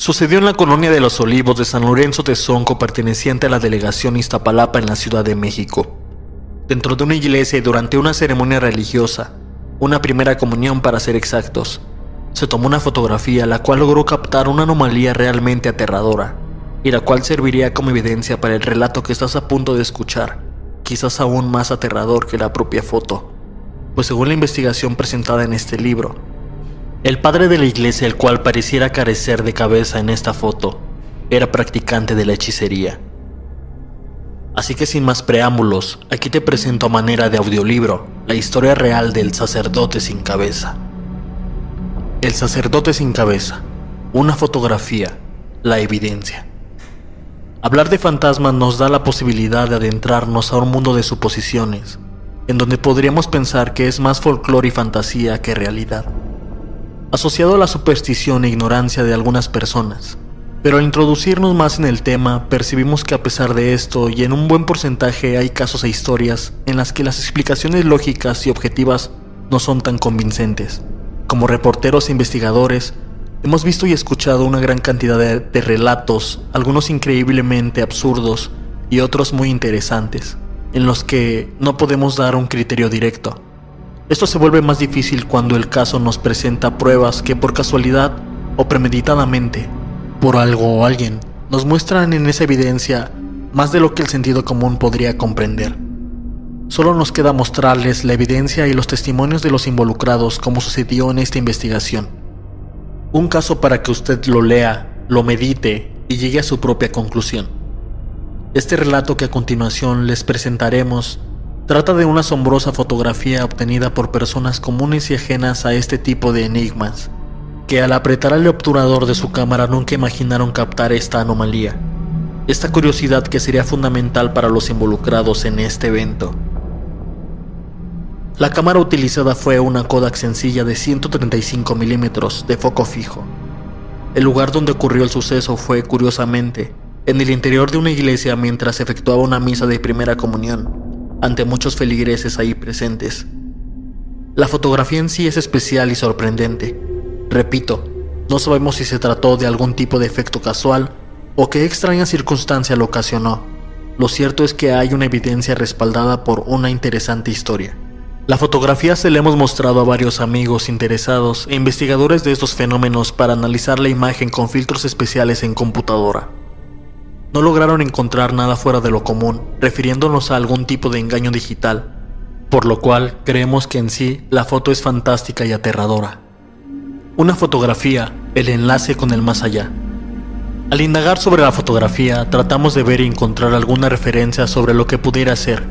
Sucedió en la colonia de Los Olivos de San Lorenzo Tezonco, perteneciente a la delegación Iztapalapa en la Ciudad de México. Dentro de una iglesia y durante una ceremonia religiosa, una primera comunión para ser exactos, se tomó una fotografía la cual logró captar una anomalía realmente aterradora, y la cual serviría como evidencia para el relato que estás a punto de escuchar, quizás aún más aterrador que la propia foto, pues según la investigación presentada en este libro, el padre de la iglesia, el cual pareciera carecer de cabeza en esta foto, era practicante de la hechicería. Así que sin más preámbulos, aquí te presento a manera de audiolibro la historia real del sacerdote sin cabeza. El sacerdote sin cabeza, una fotografía, la evidencia. Hablar de fantasmas nos da la posibilidad de adentrarnos a un mundo de suposiciones, en donde podríamos pensar que es más folclore y fantasía que realidad, asociado a la superstición e ignorancia de algunas personas. Pero al introducirnos más en el tema, percibimos que a pesar de esto, y en un buen porcentaje, hay casos e historias en las que las explicaciones lógicas y objetivas no son tan convincentes. Como reporteros e investigadores, hemos visto y escuchado una gran cantidad de relatos, algunos increíblemente absurdos y otros muy interesantes, en los que no podemos dar un criterio directo. Esto se vuelve más difícil cuando el caso nos presenta pruebas que por casualidad o premeditadamente, por algo o alguien, nos muestran en esa evidencia más de lo que el sentido común podría comprender. Solo nos queda mostrarles la evidencia y los testimonios de los involucrados como sucedió en esta investigación. Un caso para que usted lo lea, lo medite y llegue a su propia conclusión. Este relato que a continuación les presentaremos trata de una asombrosa fotografía obtenida por personas comunes y ajenas a este tipo de enigmas, que al apretar el obturador de su cámara nunca imaginaron captar esta anomalía, esta curiosidad que sería fundamental para los involucrados en este evento. La cámara utilizada fue una Kodak sencilla de 135 milímetros de foco fijo. El lugar donde ocurrió el suceso fue, curiosamente, en el interior de una iglesia mientras se efectuaba una misa de primera comunión, ante muchos feligreses ahí presentes. La fotografía en sí es especial y sorprendente. Repito, no sabemos si se trató de algún tipo de efecto casual o qué extraña circunstancia lo ocasionó. Lo cierto es que hay una evidencia respaldada por una interesante historia. La fotografía se la hemos mostrado a varios amigos interesados e investigadores de estos fenómenos para analizar la imagen con filtros especiales en computadora. No lograron encontrar nada fuera de lo común, refiriéndonos a algún tipo de engaño digital, por lo cual creemos que en sí la foto es fantástica y aterradora. Una fotografía, el enlace con el más allá. Al indagar sobre la fotografía, tratamos de ver y encontrar alguna referencia sobre lo que pudiera ser.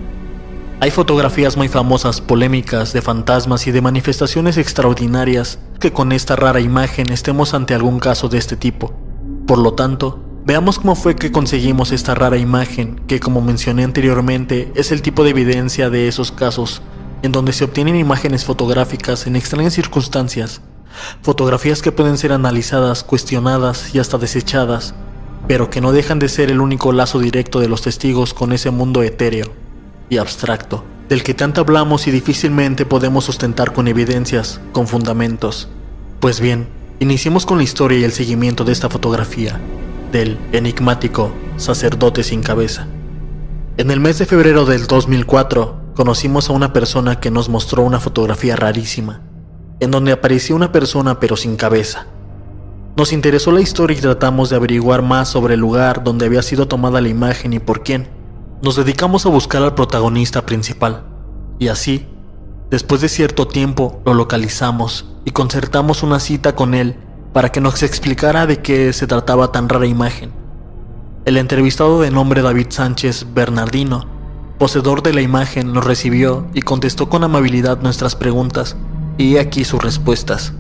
Hay fotografías muy famosas, polémicas, de fantasmas y de manifestaciones extraordinarias, que con esta rara imagen estemos ante algún caso de este tipo. Por lo tanto, veamos cómo fue que conseguimos esta rara imagen, que como mencioné anteriormente, es el tipo de evidencia de esos casos, en donde se obtienen imágenes fotográficas en extrañas circunstancias. Fotografías que pueden ser analizadas, cuestionadas y hasta desechadas, pero que no dejan de ser el único lazo directo de los testigos con ese mundo etéreo y abstracto, del que tanto hablamos y difícilmente podemos sustentar con evidencias, con fundamentos. Pues bien, iniciemos con la historia y el seguimiento de esta fotografía, del enigmático sacerdote sin cabeza. En el mes de febrero del 2004, conocimos a una persona que nos mostró una fotografía rarísima, en donde aparecía una persona pero sin cabeza. Nos interesó la historia y tratamos de averiguar más sobre el lugar donde había sido tomada la imagen y por quién. Nos dedicamos a buscar al protagonista principal, y así, después de cierto tiempo, lo localizamos y concertamos una cita con él para que nos explicara de qué se trataba tan rara imagen. El entrevistado, de nombre David Sánchez Bernardino, poseedor de la imagen, nos recibió y contestó con amabilidad nuestras preguntas, y aquí sus respuestas.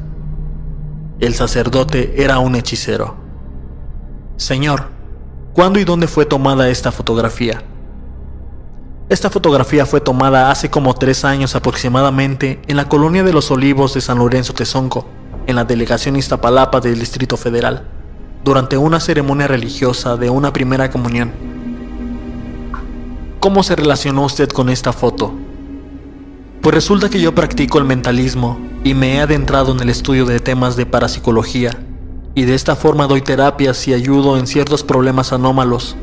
El sacerdote era un hechicero. Señor, ¿cuándo y dónde fue tomada esta fotografía? Esta fotografía fue tomada hace como 3 años aproximadamente en la colonia de Los Olivos de San Lorenzo Tezonco, en la delegación Iztapalapa del Distrito Federal, durante una ceremonia religiosa de una primera comunión. ¿Cómo se relacionó usted con esta foto? Pues resulta que yo practico el mentalismo y me he adentrado en el estudio de temas de parapsicología, y de esta forma doy terapias y ayudo en ciertos problemas anómalos.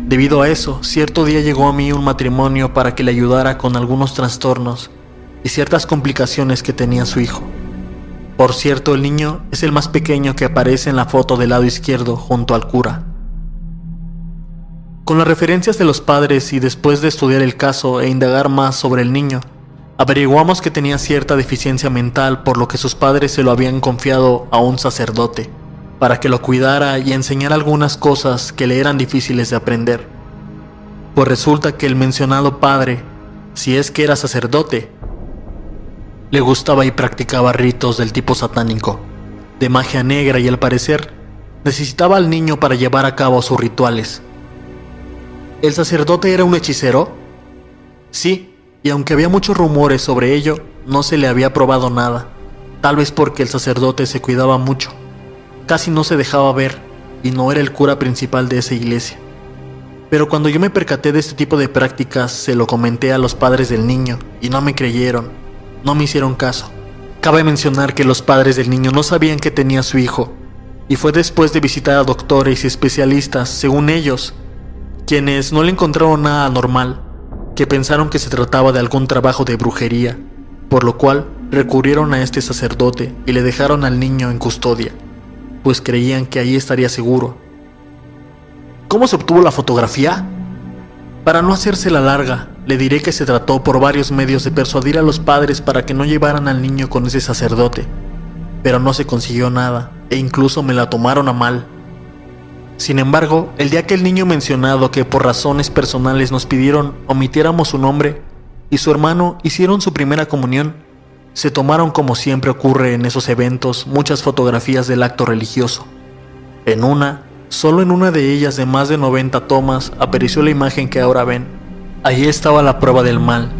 Debido a eso, cierto día llegó a mí un matrimonio para que le ayudara con algunos trastornos y ciertas complicaciones que tenía su hijo. Por cierto, el niño es el más pequeño que aparece en la foto del lado izquierdo junto al cura. Con las referencias de los padres y después de estudiar el caso e indagar más sobre el niño, averiguamos que tenía cierta deficiencia mental, por lo que sus padres se lo habían confiado a un sacerdote para que lo cuidara y enseñara algunas cosas que le eran difíciles de aprender. Pues resulta que el mencionado padre, si es que era sacerdote, le gustaba y practicaba ritos del tipo satánico, de magia negra, y al parecer necesitaba al niño para llevar a cabo sus rituales. ¿El sacerdote era un hechicero? Sí, y aunque había muchos rumores sobre ello, no se le había probado nada, tal vez porque el sacerdote se cuidaba mucho, casi no se dejaba ver y no era el cura principal de esa iglesia. Pero cuando yo me percaté de este tipo de prácticas, se lo comenté a los padres del niño y no me creyeron, no me hicieron caso. Cabe mencionar que los padres del niño no sabían que tenía su hijo, y fue después de visitar a doctores y especialistas, según ellos, quienes no le encontraron nada anormal, que pensaron que se trataba de algún trabajo de brujería, por lo cual recurrieron a este sacerdote y le dejaron al niño en custodia, pues creían que ahí estaría seguro. ¿Cómo se obtuvo la fotografía? Para no hacérsela larga, le diré que se trató por varios medios de persuadir a los padres para que no llevaran al niño con ese sacerdote, pero no se consiguió nada, e incluso me la tomaron a mal. Sin embargo, el día que el niño mencionado, que por razones personales nos pidieron omitiéramos su nombre, y su hermano hicieron su primera comunión, se tomaron, como siempre ocurre en esos eventos, muchas fotografías del acto religioso. Solo en una de ellas de más de 90 tomas apareció la imagen que ahora ven. Allí estaba la prueba del mal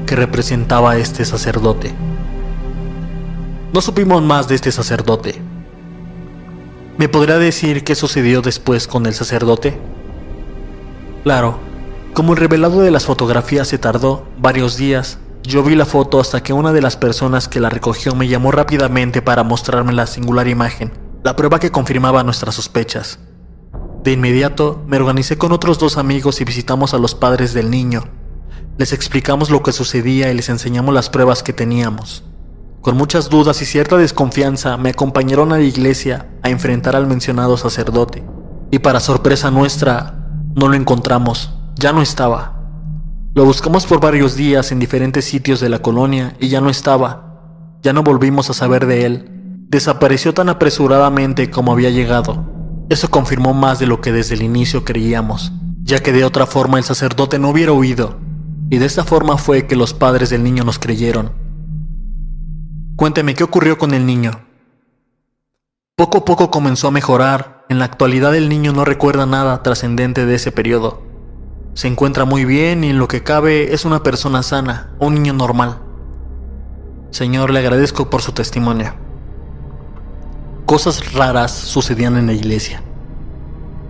que representaba a este sacerdote. No supimos más de este sacerdote. ¿Me podrá decir qué sucedió después con el sacerdote? Claro, como el revelado de las fotografías se tardó varios días, yo vi la foto hasta que una de las personas que la recogió me llamó rápidamente para mostrarme la singular imagen, la prueba que confirmaba nuestras sospechas. De inmediato me organicé con otros 2 amigos y visitamos a los padres del niño. Les explicamos lo que sucedía y les enseñamos las pruebas que teníamos. Con muchas dudas y cierta desconfianza me acompañaron a la iglesia a enfrentar al mencionado sacerdote. Y para sorpresa nuestra, no lo encontramos, ya no estaba. Lo buscamos por varios días en diferentes sitios de la colonia y ya no estaba. Ya no volvimos a saber de él. Desapareció tan apresuradamente como había llegado. Eso confirmó más de lo que desde el inicio creíamos, ya que de otra forma el sacerdote no hubiera huido. Y de esta forma fue que los padres del niño nos creyeron. Cuénteme, ¿qué ocurrió con el niño? Poco a poco comenzó a mejorar. En la actualidad el niño no recuerda nada trascendente de ese periodo. Se encuentra muy bien y en lo que cabe es una persona sana, un niño normal. Señor, le agradezco por su testimonio. Cosas raras sucedían en la iglesia.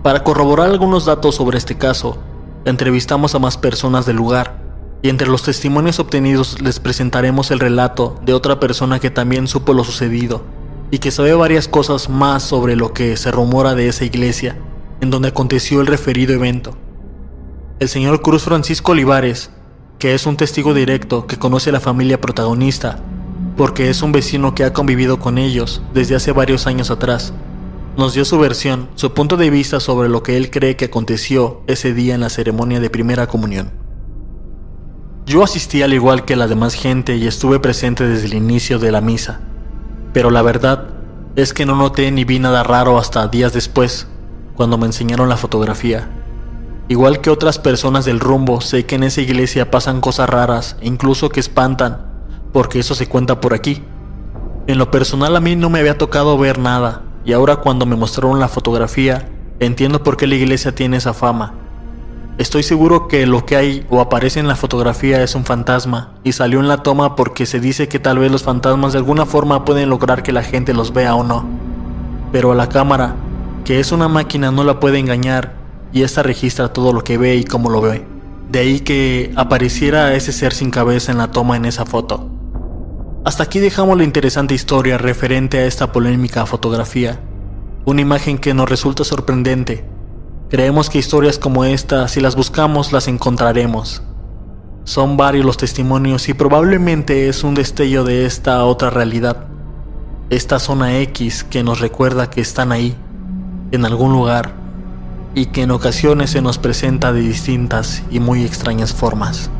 Para corroborar algunos datos sobre este caso, entrevistamos a más personas del lugar. Y entre los testimonios obtenidos les presentaremos el relato de otra persona que también supo lo sucedido y que sabe varias cosas más sobre lo que se rumora de esa iglesia en donde aconteció el referido evento. El señor Cruz Francisco Olivares, que es un testigo directo que conoce a la familia protagonista porque es un vecino que ha convivido con ellos desde hace varios años atrás, nos dio su versión, su punto de vista sobre lo que él cree que aconteció ese día en la ceremonia de primera comunión. Yo asistí al igual que la demás gente y estuve presente desde el inicio de la misa, pero la verdad es que no noté ni vi nada raro hasta días después, cuando me enseñaron la fotografía. Igual que otras personas del rumbo, sé que en esa iglesia pasan cosas raras e incluso que espantan, porque eso se cuenta por aquí. En lo personal a mí no me había tocado ver nada, y ahora cuando me mostraron la fotografía, entiendo por qué la iglesia tiene esa fama. Estoy seguro que lo que hay o aparece en la fotografía es un fantasma y salió en la toma porque se dice que tal vez los fantasmas de alguna forma pueden lograr que la gente los vea o no. Pero a la cámara, que es una máquina, no la puede engañar y esta registra todo lo que ve y cómo lo ve. De ahí que apareciera ese ser sin cabeza en la toma en esa foto. Hasta aquí dejamos la interesante historia referente a esta polémica fotografía. Una imagen que nos resulta sorprendente. Creemos que historias como esta, si las buscamos, las encontraremos. Son varios los testimonios y probablemente es un destello de esta otra realidad. Esta zona X que nos recuerda que están ahí, en algún lugar, y que en ocasiones se nos presenta de distintas y muy extrañas formas.